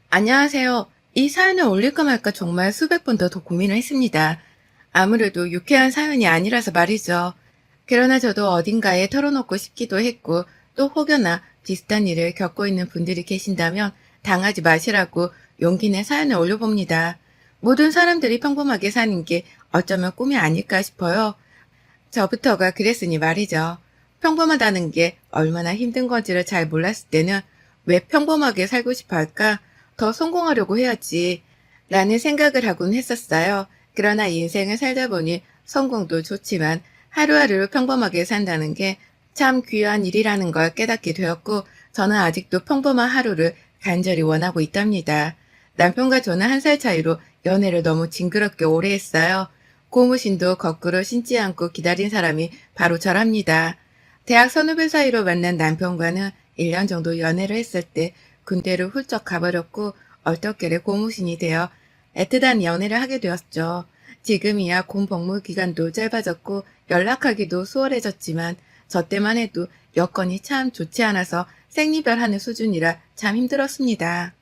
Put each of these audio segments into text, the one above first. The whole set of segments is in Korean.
안녕하세요. 이 사연을 올릴까 말까 정말 수백 번 더 고민을 했습니다. 아무래도 유쾌한 사연이 아니라서 말이죠. 그러나 저도 어딘가에 털어놓고 싶기도 했고, 또 혹여나 비슷한 일을 겪고 있는 분들이 계신다면 당하지 마시라고 용기 내 사연을 올려봅니다. 모든 사람들이 평범하게 사는 게 어쩌면 꿈이 아닐까 싶어요. 저부터가 그랬으니 말이죠. 평범하다는 게 얼마나 힘든 건지를 잘 몰랐을 때는 왜 평범하게 살고 싶어 할까? 더 성공하려고 해야지. 라는 생각을 하곤 했었어요. 그러나 인생을 살다 보니 성공도 좋지만 하루하루 평범하게 산다는 게 참 귀한 일이라는 걸 깨닫게 되었고, 저는 아직도 평범한 하루를 간절히 원하고 있답니다. 남편과 저는 한 살 차이로 연애를 너무 징그럽게 오래 했어요. 고무신도 거꾸로 신지 않고 기다린 사람이 바로 저랍니다. 대학 선후배 사이로 만난 남편과는 1년 정도 연애를 했을 때 군대를 훌쩍 가버렸고 얼떨결에 고무신이 되어 애틋한 연애를 하게 되었죠. 지금이야 군 복무 기간도 짧아졌고 연락하기도 수월해졌지만 저 때만 해도 여건이 참 좋지 않아서 생리별하는 수준이라 참 힘들었습니다.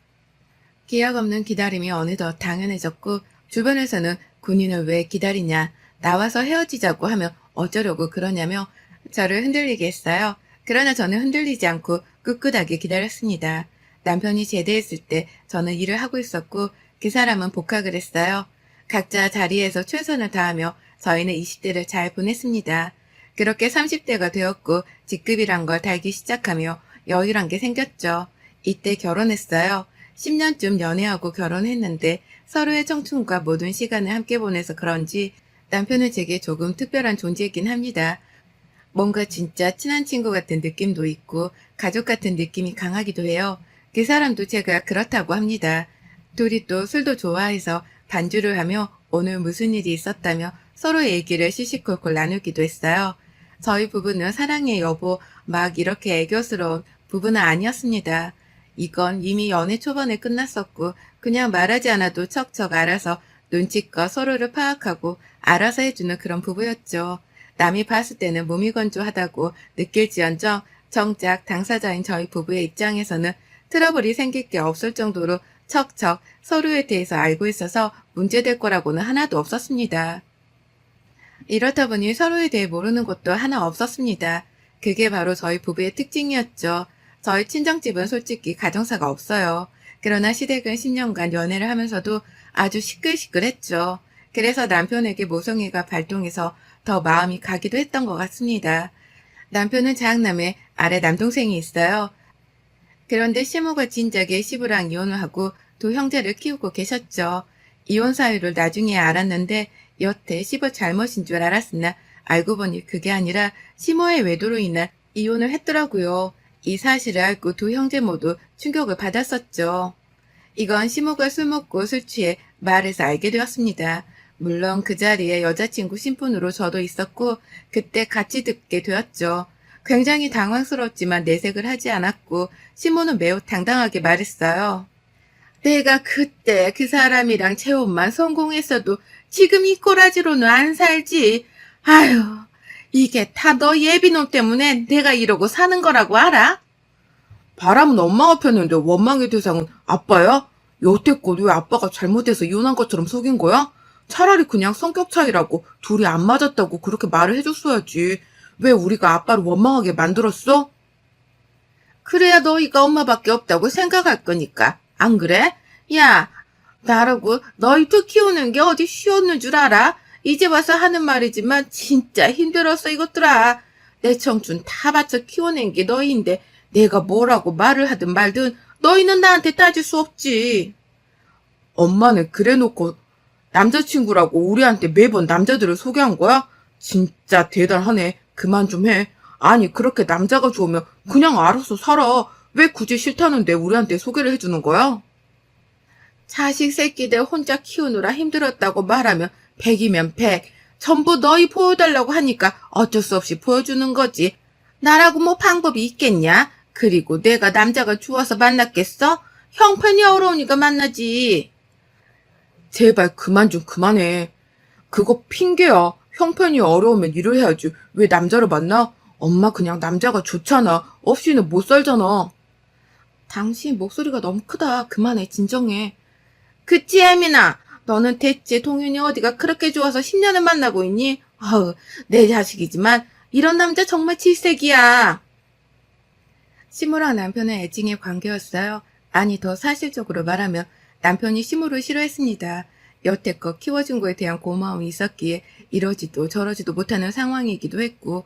기약 없는 기다림이 어느덧 당연해졌고 주변에서는 군인을 왜 기다리냐, 나와서 헤어지자고 하면 어쩌려고 그러냐며 저를 흔들리게 했어요. 그러나 저는 흔들리지 않고 꿋꿋하게 기다렸습니다. 남편이 제대했을 때 저는 일을 하고 있었고 그 사람은 복학을 했어요. 각자 자리에서 최선을 다하며 저희는 20대를 잘 보냈습니다. 그렇게 30대가 되었고 직급이란 걸 달기 시작하며 여유란 게 생겼죠. 이때 결혼했어요. 10년쯤 연애하고 결혼했는데 서로의 청춘과 모든 시간을 함께 보내서 그런지 남편은 제게 조금 특별한 존재이긴 합니다. 뭔가 진짜 친한 친구 같은 느낌도 있고 가족 같은 느낌이 강하기도 해요. 그 사람도 제가 그렇다고 합니다. 둘이 또 술도 좋아해서 반주를 하며 오늘 무슨 일이 있었다며 서로 얘기를 시시콜콜 나누기도 했어요. 저희 부부는 사랑해 여보 막 이렇게 애교스러운 부부는 아니었습니다. 이건 이미 연애 초반에 끝났었고 그냥 말하지 않아도 척척 알아서 눈치껏 서로를 파악하고 알아서 해주는 그런 부부였죠. 남이 봤을 때는 무미건조하다고 느낄지언정 정작 당사자인 저희 부부의 입장에서는 트러블이 생길 게 없을 정도로 척척 서로에 대해서 알고 있어서 문제될 거라고는 하나도 없었습니다. 이렇다 보니 서로에 대해 모르는 것도 하나 없었습니다. 그게 바로 저희 부부의 특징이었죠. 저희 친정집은 솔직히 가정사가 없어요. 그러나 시댁은 10년간 연애를 하면서도 아주 시끌시끌했죠. 그래서 남편에게 모성애가 발동해서 더 마음이 가기도 했던 것 같습니다. 남편은 장남에 아래 남동생이 있어요. 그런데 시모가 진작에 시부랑 이혼을 하고 두 형제를 키우고 계셨죠. 이혼 사유를 나중에 알았는데 여태 시부 잘못인 줄 알았으나 알고 보니 그게 아니라 시모의 외도로 인한 이혼을 했더라고요. 이 사실을 알고 두 형제 모두 충격을 받았었죠. 이건 시모가 술 먹고 술 취해 말해서 알게 되었습니다. 물론 그 자리에 여자친구 신분으로 저도 있었고 그때 같이 듣게 되었죠. 굉장히 당황스러웠지만 내색을 하지 않았고 시모는 매우 당당하게 말했어요. 내가 그때 그 사람이랑 체험만 성공했어도 지금 이 꼬라지로는 안 살지. 아유, 이게 다 너 예비놈 때문에 내가 이러고 사는 거라고 알아? 바람은 엄마가 폈는데 원망의 대상은 아빠야? 여태껏 왜 아빠가 잘못해서 이혼한 것처럼 속인 거야? 차라리 그냥 성격 차이라고 둘이 안 맞았다고 그렇게 말을 해줬어야지. 왜 우리가 아빠를 원망하게 만들었어? 그래야 너희가 엄마밖에 없다고 생각할 거니까. 안 그래? 야, 나라고 너희 둘 키우는 게 어디 쉬웠는 줄 알아? 이제 와서 하는 말이지만 진짜 힘들었어 이것들아. 내 청춘 다 바쳐 키워낸 게 너희인데 내가 뭐라고 말을 하든 말든 너희는 나한테 따질 수 없지. 엄마는 그래놓고 남자친구라고 우리한테 매번 남자들을 소개한 거야? 진짜 대단하네. 그만 좀 해. 아니 그렇게 남자가 좋으면 그냥 알아서 살아. 왜 굳이 싫다는데 우리한테 소개를 해주는 거야? 자식 새끼들 혼자 키우느라 힘들었다고 말하면 100이면 100. 전부 너희 보여달라고 하니까 어쩔 수 없이 보여주는 거지. 나라고 뭐 방법이 있겠냐? 그리고 내가 남자가 좋아서 만났겠어? 형편이 어려우니까 만나지. 제발 그만 좀 그만해. 그거 핑계야. 형편이 어려우면 일을 해야지. 왜 남자를 만나? 엄마 그냥 남자가 좋잖아. 없이는 못 살잖아. 당신 목소리가 너무 크다. 그만해, 진정해. 그치, 혜민아? 너는 대체 동윤이 어디가 그렇게 좋아서 10년을 만나고 있니? 아우, 내 자식이지만 이런 남자 정말 질색이야. 시무랑 남편의 애증의 관계였어요. 아니, 더 사실적으로 말하면 남편이 시무를 싫어했습니다. 여태껏 키워준 거에 대한 고마움이 있었기에 이러지도 저러지도 못하는 상황이기도 했고,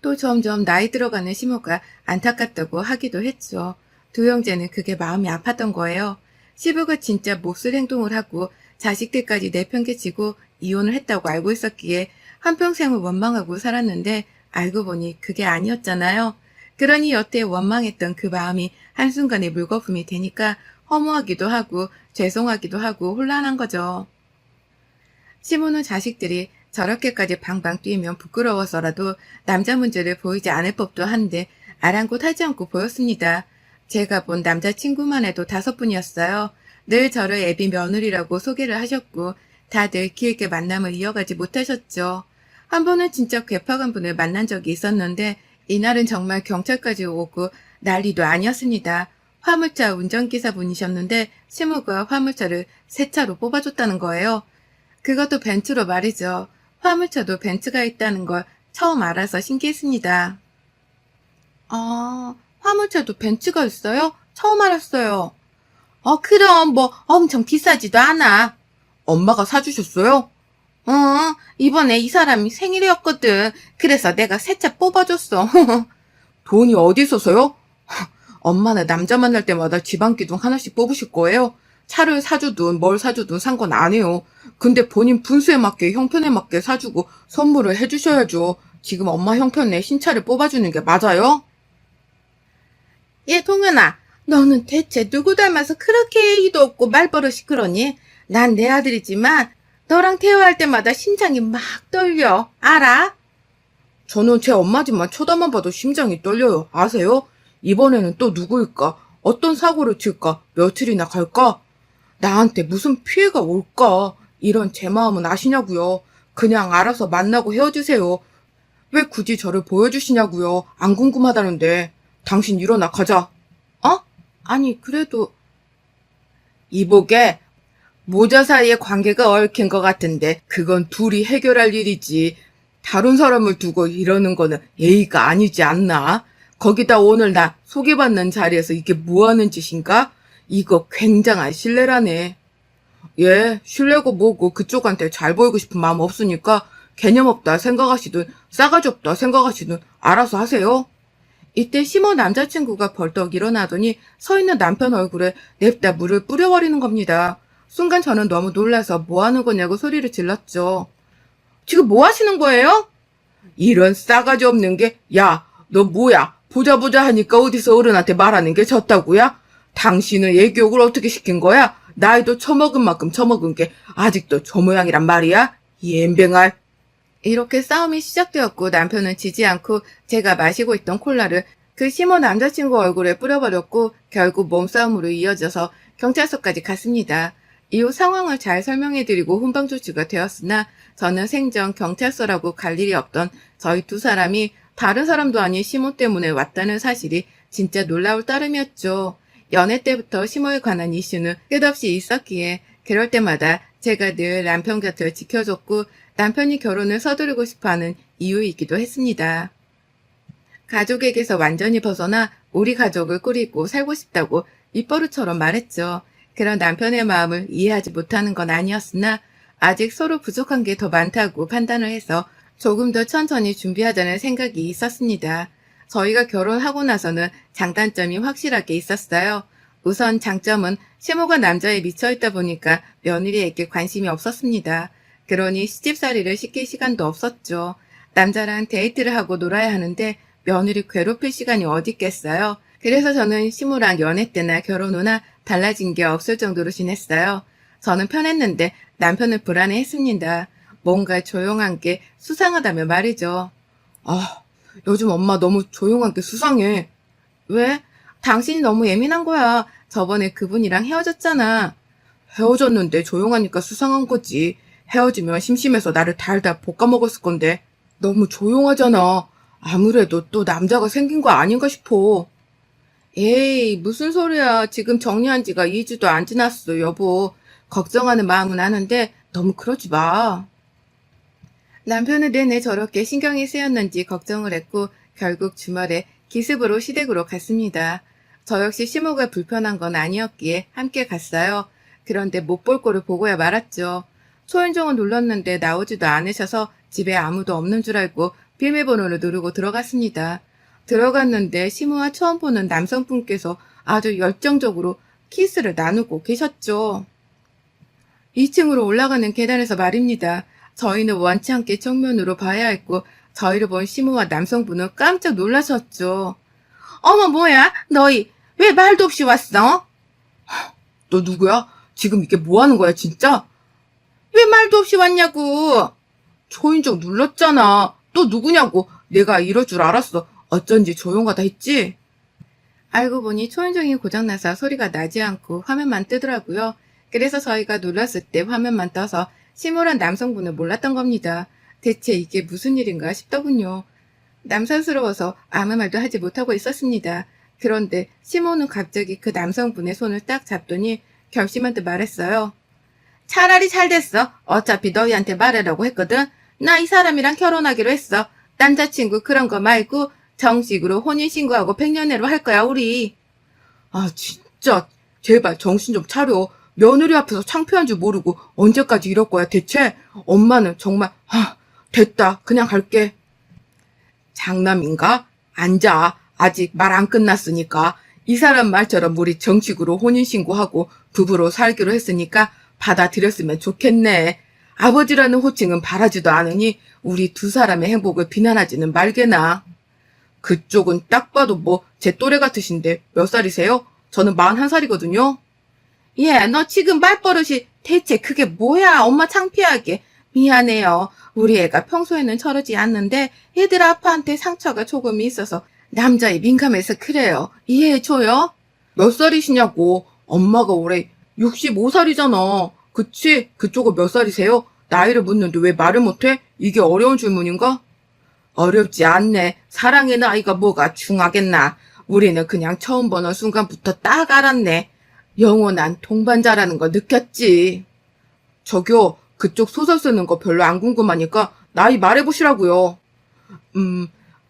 또 점점 나이 들어가는 시무가 안타깝다고 하기도 했죠. 두 형제는 그게 마음이 아팠던 거예요. 시부가 진짜 몹쓸 행동을 하고 자식들까지 내팽개치고 이혼을 했다고 알고 있었기에 한평생을 원망하고 살았는데 알고 보니 그게 아니었잖아요. 그러니 여태 원망했던 그 마음이 한순간에 물거품이 되니까 허무하기도 하고 죄송하기도 하고 혼란한 거죠. 시모는 자식들이 저렇게까지 방방 뛰면 부끄러워서라도 남자 문제를 보이지 않을 법도 한데 아랑곳하지 않고 보였습니다. 제가 본 남자친구만 해도 5분이었어요. 늘 저를 애비 며느리라고 소개를 하셨고 다들 길게 만남을 이어가지 못하셨죠. 한 번은 진짜 괴팍한 분을 만난 적이 있었는데 이날은 정말 경찰까지 오고 난리도 아니었습니다. 화물차 운전기사분이셨는데 시무가 화물차를 새 차로 뽑아줬다는 거예요. 그것도 벤츠로 말이죠. 화물차도 벤츠가 있다는 걸 처음 알아서 신기했습니다. 아, 화물차도 벤츠가 있어요? 처음 알았어요. 그럼 뭐 엄청 비싸지도 않아. 엄마가 사주셨어요? 응, 이번에 이 사람이 생일이었거든. 그래서 내가 새 차 뽑아줬어. 돈이 어디 있어서요? 엄마는 남자 만날 때마다 지방기둥 하나씩 뽑으실 거예요? 차를 사주든 뭘 사주든 상관 안 해요. 근데 본인 분수에 맞게 형편에 맞게 사주고 선물을 해주셔야죠. 지금 엄마 형편에 신차를 뽑아주는 게 맞아요? 동현아, 너는 대체 누구 닮아서 그렇게 예의도 없고 말버릇이 그러니? 난 내 아들이지만 너랑 대화할 때마다 심장이 막 떨려. 알아? 저는 제 엄마지만 쳐다만 봐도 심장이 떨려요. 아세요? 이번에는 또 누구일까? 어떤 사고를 칠까? 며칠이나 갈까? 나한테 무슨 피해가 올까? 이런 제 마음은 아시냐고요. 그냥 알아서 만나고 헤어지세요. 왜 굳이 저를 보여주시냐고요. 안 궁금하다는데. 당신 일어나 가자. 아니 그래도 이보게 모자 사이에 관계가 얽힌 것 같은데 그건 둘이 해결할 일이지. 다른 사람을 두고 이러는 거는 예의가 아니지 않나? 거기다 오늘 나 소개받는 자리에서 이게 뭐 하는 짓인가? 이거 굉장한 신뢰라네. 예, 신뢰고 뭐고 그쪽한테 잘 보이고 싶은 마음 없으니까 개념 없다 생각하시든 싸가지 없다 생각하시든 알아서 하세요. 이때 시모 남자친구가 벌떡 일어나더니 서 있는 남편 얼굴에 냅다 물을 뿌려버리는 겁니다. 순간 저는 너무 놀라서 뭐 하는 거냐고 소리를 질렀죠. 지금 뭐 하시는 거예요? 이런 싸가지 없는 게, 야, 너 뭐야? 보자 하니까 어디서 어른한테 말하는 게 졌다고야? 당신은 애교육을 어떻게 시킨 거야? 나이도 처먹은 만큼 처먹은 게 아직도 저 모양이란 말이야? 이 엠뱅알. 이렇게 싸움이 시작되었고 남편은 지지 않고 제가 마시고 있던 콜라를 그 시모 남자친구 얼굴에 뿌려버렸고 결국 몸싸움으로 이어져서 경찰서까지 갔습니다. 이후 상황을 잘 설명해드리고 훈방조치가 되었으나 저는 생전 경찰서라고 갈 일이 없던 저희 두 사람이 다른 사람도 아닌 시모 때문에 왔다는 사실이 진짜 놀라울 따름이었죠. 연애 때부터 시모에 관한 이슈는 끝없이 있었기에 그럴 때마다 제가 늘 남편 곁을 지켜줬고 남편이 결혼을 서두르고 싶어하는 이유이기도 했습니다. 가족에게서 완전히 벗어나 우리 가족을 꾸리고 살고 싶다고 입버릇처럼 말했죠. 그런 남편의 마음을 이해하지 못하는 건 아니었으나 아직 서로 부족한 게 더 많다고 판단을 해서 조금 더 천천히 준비하자는 생각이 있었습니다. 저희가 결혼하고 나서는 장단점이 확실하게 있었어요. 우선 장점은 시모가 남자에 미쳐있다 보니까 며느리에게 관심이 없었습니다. 그러니 시집살이를 시킬 시간도 없었죠. 남자랑 데이트를 하고 놀아야 하는데 며느리 괴롭힐 시간이 어디 있겠어요. 그래서 저는 시모랑 연애 때나 결혼 후나 달라진 게 없을 정도로 지냈어요. 저는 편했는데 남편은 불안해했습니다. 뭔가 조용한 게 수상하다며 말이죠. 요즘 엄마 너무 조용한 게 수상해. 왜? 당신이 너무 예민한 거야. 저번에 그분이랑 헤어졌잖아. 헤어졌는데 조용하니까 수상한 거지. 헤어지면 심심해서 나를 달달 볶아먹었을 건데. 너무 조용하잖아. 아무래도 또 남자가 생긴 거 아닌가 싶어. 에이, 무슨 소리야. 지금 정리한 지가 2주도 안 지났어, 여보. 걱정하는 마음은 아는데 너무 그러지 마. 남편은 내내 저렇게 신경이 쓰였는지 걱정을 했고 결국 주말에 기습으로 시댁으로 갔습니다. 저 역시 시모가 불편한 건 아니었기에 함께 갔어요. 그런데 못 볼 꼴을 보고야 말았죠. 초인종을 눌렀는데 나오지도 않으셔서 집에 아무도 없는 줄 알고 비밀번호를 누르고 들어갔습니다. 들어갔는데 시모와 처음 보는 남성분께서 아주 열정적으로 키스를 나누고 계셨죠. 2층으로 올라가는 계단에서 말입니다. 저희는 원치 않게 정면으로 봐야 했고 저희를 본 시모와 남성분은 깜짝 놀라셨죠. 어머 뭐야? 너희 왜 말도 없이 왔어? 너 누구야? 지금 이게 뭐 하는 거야 진짜? 왜 말도 없이 왔냐고. 초인종 눌렀잖아. 너 누구냐고. 내가 이럴 줄 알았어. 어쩐지 조용하다 했지? 알고 보니 초인종이 고장나서 소리가 나지 않고 화면만 뜨더라고요. 그래서 저희가 눌렀을 때 화면만 떠서 심오한 남성분을 몰랐던 겁니다. 대체 이게 무슨 일인가 싶더군요. 남사스러워서 아무 말도 하지 못하고 있었습니다. 그런데 시모는 갑자기 그 남성분의 손을 딱 잡더니 결심한 듯 말했어요. 차라리 잘 됐어. 어차피 너희한테 말하려고 했거든. 나 이 사람이랑 결혼하기로 했어. 남자친구 그런 거 말고 정식으로 혼인신고하고 백년회로 할 거야 우리. 아 진짜 제발 정신 좀 차려. 며느리 앞에서 창피한 줄 모르고 언제까지 이럴 거야 대체. 엄마는 정말 됐다 그냥 갈게. 장남인가? 앉아. 아직 말 안 끝났으니까. 이 사람 말처럼 우리 정식으로 혼인신고하고 부부로 살기로 했으니까 받아들였으면 좋겠네. 아버지라는 호칭은 바라지도 않으니 우리 두 사람의 행복을 비난하지는 말게나. 그쪽은 딱 봐도 뭐 제 또래 같으신데 몇 살이세요? 저는 41살이거든요. 예, 너 지금 말버릇이 대체 그게 뭐야? 엄마 창피하게. 미안해요. 우리 애가 평소에는 저러지 않는데 애들 아빠한테 상처가 조금 있어서 남자에 민감해서 그래요. 이해해줘요? 몇 살이시냐고. 엄마가 올해 65살이잖아. 그치? 그쪽은 몇 살이세요? 나이를 묻는데 왜 말을 못해? 이게 어려운 질문인가? 어렵지 않네. 사랑의 나이가 뭐가 중하겠나. 우리는 그냥 처음 보는 순간부터 딱 알았네. 영원한 동반자라는 거 느꼈지. 저기요, 그쪽 소설 쓰는 거 별로 안 궁금하니까 나이 말해보시라고요.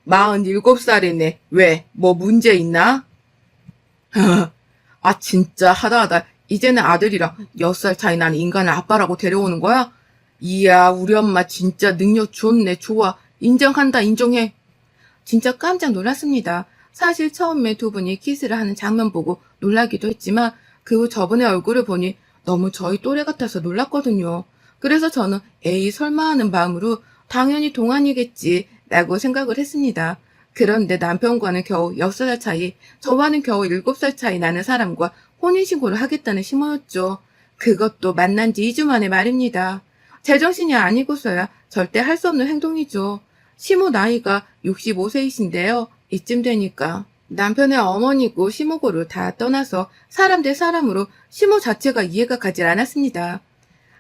47살이네. 왜? 뭐 문제 있나? 아, 진짜 하다하다. 이제는 아들이랑 6살 차이 나는 인간을 아빠라고 데려오는 거야? 이야, 우리 엄마 진짜 능력 좋네, 좋아. 인정한다, 인정해. 진짜 깜짝 놀랐습니다. 사실 처음에 두 분이 키스를 하는 장면 보고 놀라기도 했지만 그 후 저분의 얼굴을 보니 너무 저희 또래 같아서 놀랐거든요. 그래서 저는 에이 설마 하는 마음으로 당연히 동안이겠지 라고 생각을 했습니다. 그런데 남편과는 겨우 6살 차이, 저와는 겨우 7살 차이 나는 사람과 혼인신고를 하겠다는 심호였죠. 그것도 만난 지 2주 만에 말입니다. 제정신이 아니고서야 절대 할 수 없는 행동이죠. 시모 나이가 65세이신데요. 이쯤 되니까 남편의 어머니고 시모고를 다 떠나서 사람 대 사람으로 시모 자체가 이해가 가질 않았습니다.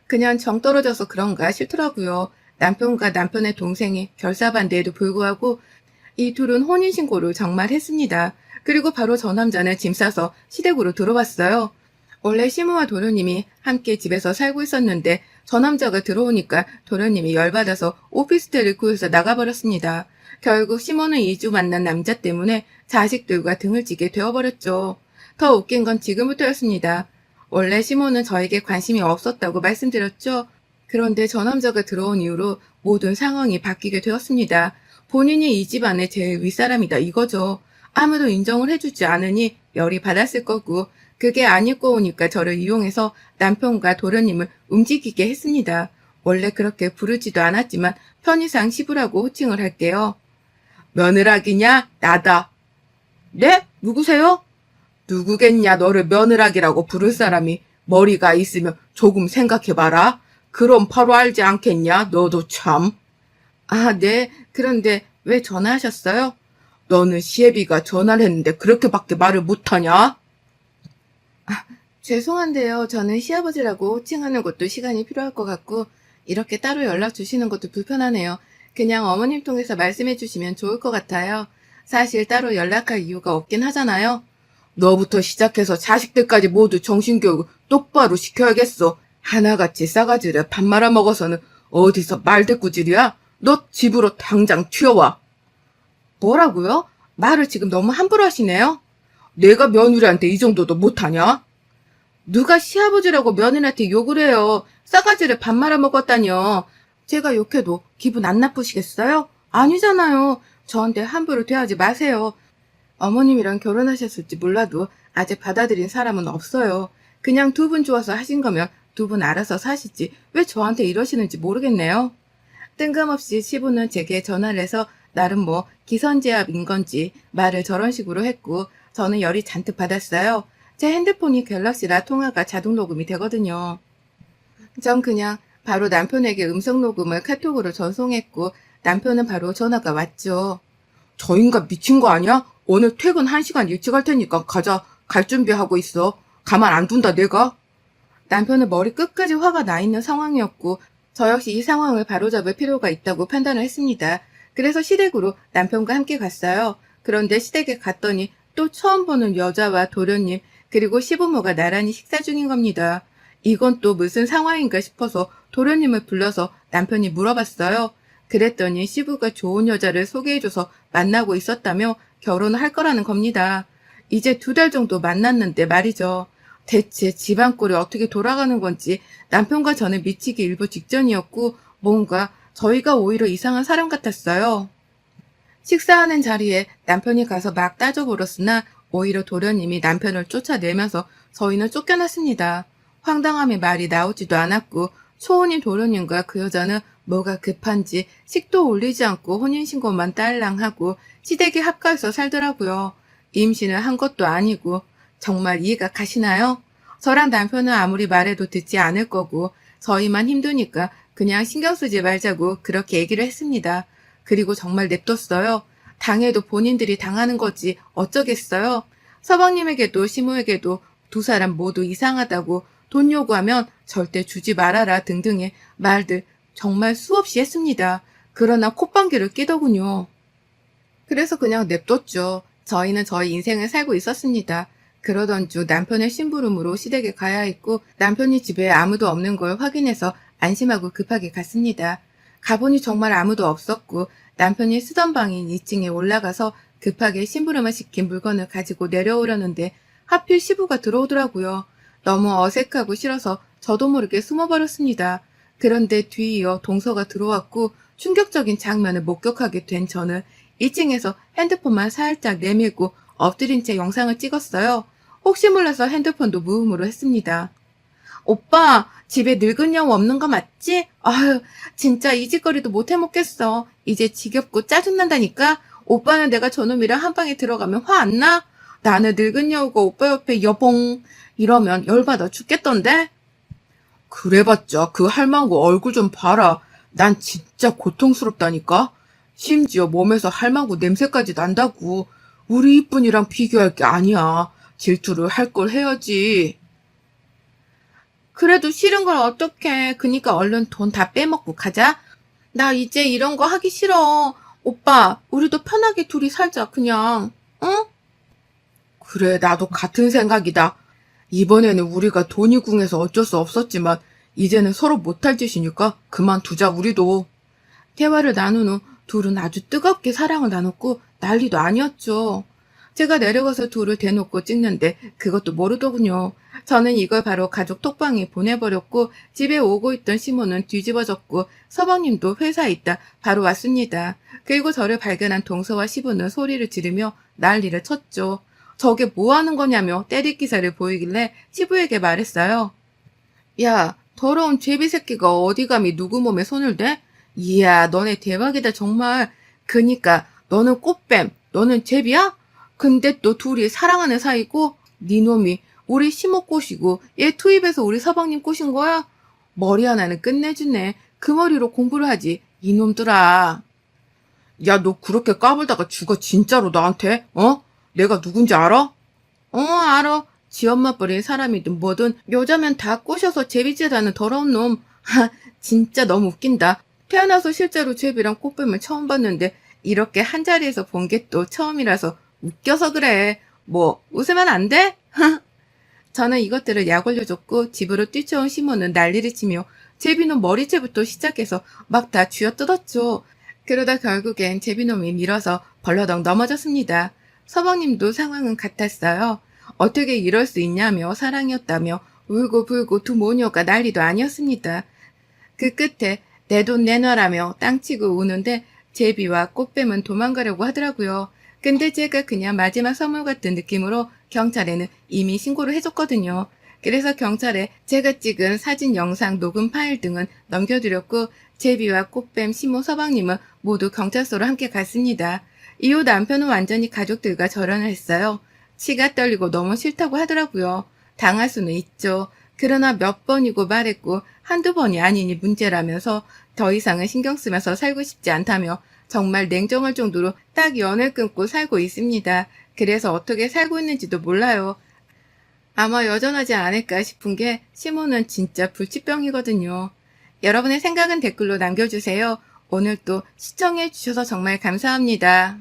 그냥 정 떨어져서 그런가 싫더라고요. 남편과 남편의 동생이 결사반대에도 불구하고 이 둘은 혼인신고를 정말 했습니다. 그리고 바로 저 남자는 짐 싸서 시댁으로 들어왔어요. 원래 시모와 도련님이 함께 집에서 살고 있었는데 저 남자가 들어오니까 도련님이 열받아서 오피스텔을 구해서 나가버렸습니다. 결국 시모는 2주 만난 남자 때문에 자식들과 등을 지게 되어버렸죠. 더 웃긴 건 지금부터였습니다. 원래 시모는 저에게 관심이 없었다고 말씀드렸죠. 그런데 저 남자가 들어온 이후로 모든 상황이 바뀌게 되었습니다. 본인이 이 집안의 제일 윗사람이다 이거죠. 아무도 인정을 해주지 않으니 열이 받았을 거고 그게 아닐 거오니까 저를 이용해서 남편과 도련님을 움직이게 했습니다. 원래 그렇게 부르지도 않았지만 편의상 시부라고 호칭을 할게요. 며느라기냐? 나다. 네? 누구세요? 누구겠냐 너를 며느라기라고 부를 사람이 머리가 있으면 조금 생각해봐라. 그럼 바로 알지 않겠냐? 너도 참. 아, 네. 그런데 왜 전화하셨어요? 너는 시애비가 전화를 했는데 그렇게밖에 말을 못하냐? 죄송한데요. 저는 시아버지라고 호칭하는 것도 시간이 필요할 것 같고 이렇게 따로 연락 주시는 것도 불편하네요. 그냥 어머님 통해서 말씀해 주시면 좋을 것 같아요. 사실 따로 연락할 이유가 없긴 하잖아요. 너부터 시작해서 자식들까지 모두 정신교육 똑바로 시켜야겠어. 하나같이 싸가지를 밥 말아먹어서는 어디서 말대꾸질이야? 너 집으로 당장 튀어와. 뭐라고요? 말을 지금 너무 함부로 하시네요? 내가 며느리한테 이 정도도 못하냐? 누가 시아버지라고 며느리한테 욕을 해요. 싸가지를 밥 말아먹었다니요. 제가 욕해도 기분 안 나쁘시겠어요? 아니잖아요. 저한테 함부로 대하지 마세요. 어머님이랑 결혼하셨을지 몰라도 아직 받아들인 사람은 없어요. 그냥 두 분 좋아서 하신 거면 두 분 알아서 사시지 왜 저한테 이러시는지 모르겠네요. 뜬금없이 시부는 제게 전화를 해서 나름 뭐 기선제압인 건지 말을 저런 식으로 했고 저는 열이 잔뜩 받았어요. 제 핸드폰이 갤럭시라 통화가 자동 녹음이 되거든요. 전 그냥 바로 남편에게 음성 녹음을 카톡으로 전송했고 남편은 바로 전화가 왔죠. 저 인간 미친 거 아니야? 오늘 퇴근 1시간 일찍 할 테니까 가자. 갈 준비하고 있어. 가만 안 둔다 내가. 남편은 머리 끝까지 화가 나 있는 상황이었고 저 역시 이 상황을 바로잡을 필요가 있다고 판단을 했습니다. 그래서 시댁으로 남편과 함께 갔어요. 그런데 시댁에 갔더니 또 처음 보는 여자와 도련님 그리고 시부모가 나란히 식사 중인 겁니다. 이건 또 무슨 상황인가 싶어서 도련님을 불러서 남편이 물어봤어요. 그랬더니 시부가 좋은 여자를 소개해줘서 만나고 있었다며 결혼을 할 거라는 겁니다. 이제 2달 정도 만났는데 말이죠. 대체 집안 꼴이 어떻게 돌아가는 건지 남편과 저는 미치기 일보 직전이었고 뭔가 저희가 오히려 이상한 사람 같았어요. 식사하는 자리에 남편이 가서 막 따져보렸으나 오히려 도련님이 남편을 쫓아내면서 저희는 쫓겨났습니다. 황당함의 말이 나오지도 않았고 초혼인 도련님과 그 여자는 뭐가 급한지 식도 올리지 않고 혼인신고만 딸랑하고 시댁에 합가해서 살더라고요. 임신을 한 것도 아니고 정말 이해가 가시나요? 저랑 남편은 아무리 말해도 듣지 않을 거고 저희만 힘드니까 그냥 신경 쓰지 말자고 그렇게 얘기를 했습니다. 그리고 정말 냅뒀어요. 당해도 본인들이 당하는 거지 어쩌겠어요. 서방님에게도 시모에게도 두 사람 모두 이상하다고 돈 요구하면 절대 주지 말아라 등등의 말들 정말 수없이 했습니다. 그러나 콧방귀를 끼더군요. 그래서 그냥 냅뒀죠. 저희는 저희 인생을 살고 있었습니다. 그러던 중 남편의 심부름으로 시댁에 가야 했고 남편이 집에 아무도 없는 걸 확인해서 안심하고 급하게 갔습니다. 가보니 정말 아무도 없었고 남편이 쓰던 방인 2층에 올라가서 급하게 심부름을 시킨 물건을 가지고 내려오려는데 하필 시부가 들어오더라고요. 너무 어색하고 싫어서 저도 모르게 숨어버렸습니다. 그런데 뒤이어 동서가 들어왔고 충격적인 장면을 목격하게 된 저는 2층에서 핸드폰만 살짝 내밀고 엎드린 채 영상을 찍었어요. 혹시 몰라서 핸드폰도 무음으로 했습니다. 오빠, 집에 늙은 여우 없는 거 맞지? 아유, 진짜 이 짓거리도 못 해먹겠어. 이제 지겹고 짜증난다니까? 오빠는 내가 저놈이랑 한 방에 들어가면 화 안 나? 나는 늙은 여우가 오빠 옆에 여봉 이러면 열받아 죽겠던데? 그래봤자 그 할망구 얼굴 좀 봐라. 난 진짜 고통스럽다니까? 심지어 몸에서 할망구 냄새까지 난다고. 우리 이쁜이랑 비교할 게 아니야. 질투를 할 걸 해야지. 그래도 싫은 걸 어떡해. 그니까 얼른 돈 다 빼먹고 가자. 나 이제 이런 거 하기 싫어. 오빠, 우리도 편하게 둘이 살자, 그냥. 응? 그래, 나도 같은 생각이다. 이번에는 우리가 돈이 궁해서 어쩔 수 없었지만 이제는 서로 못할 짓이니까 그만두자 우리도. 대화를 나눈 후 둘은 아주 뜨겁게 사랑을 나눴고 난리도 아니었죠. 제가 내려가서 둘을 대놓고 찍는데 그것도 모르더군요. 저는 이걸 바로 가족 톡방에 보내버렸고 집에 오고 있던 시모는 뒤집어졌고 서방님도 회사에 있다 바로 왔습니다. 그리고 저를 발견한 동서와 시부는 소리를 지르며 난리를 쳤죠. 저게 뭐 하는 거냐며 때릴 기사를 보이길래 시부에게 말했어요. 야, 더러운 죄비 새끼가 어디 감히 누구 몸에 손을 대? 이야, 너네 대박이다 정말. 그니까 너는 꽃뱀, 너는 제비야? 근데 또 둘이 사랑하는 사이고 네 놈이 우리 시모 꼬시고 얘 투입해서 우리 서방님 꼬신 거야? 머리 하나는 끝내주네. 그 머리로 공부를 하지 이놈들아. 야, 너 그렇게 까불다가 죽어 진짜로 나한테? 어? 내가 누군지 알아? 알아. 지 엄마 뻘인 사람이든 뭐든 여자면 다 꼬셔서 제비짓하는 더러운 놈. 하, 진짜 너무 웃긴다. 태어나서 실제로 제비랑 꽃뱀을 처음 봤는데 이렇게 한자리에서 본 게 또 처음이라서 웃겨서 그래. 뭐 웃으면 안 돼? 저는 이것들을 약 올려줬고 집으로 뛰쳐온 시몬은 난리를 치며 제비놈 머리채부터 시작해서 막 다 쥐어뜯었죠. 그러다 결국엔 제비놈이 밀어서 벌러덩 넘어졌습니다. 서방님도 상황은 같았어요. 어떻게 이럴 수 있냐며 사랑이었다며 울고 불고 두 모녀가 난리도 아니었습니다. 그 끝에 내 돈 내놔라며 땅치고 우는데 제비와 꽃뱀은 도망가려고 하더라고요. 근데 제가 그냥 마지막 선물 같은 느낌으로 경찰에는 이미 신고를 해줬거든요. 그래서 경찰에 제가 찍은 사진, 영상, 녹음 파일 등은 넘겨드렸고 제비와 꽃뱀, 시모, 서방님은 모두 경찰서로 함께 갔습니다. 이후 남편은 완전히 가족들과 절연을 했어요. 치가 떨리고 너무 싫다고 하더라고요. 당할 수는 있죠. 그러나 몇 번이고 말했고 한두 번이 아니니 문제라면서 더 이상은 신경 쓰면서 살고 싶지 않다며 정말 냉정할 정도로 딱 연을 끊고 살고 있습니다. 그래서 어떻게 살고 있는지도 몰라요. 아마 여전하지 않을까 싶은 게 시몬은 진짜 불치병이거든요. 여러분의 생각은 댓글로 남겨주세요. 오늘 또 시청해주셔서 정말 감사합니다.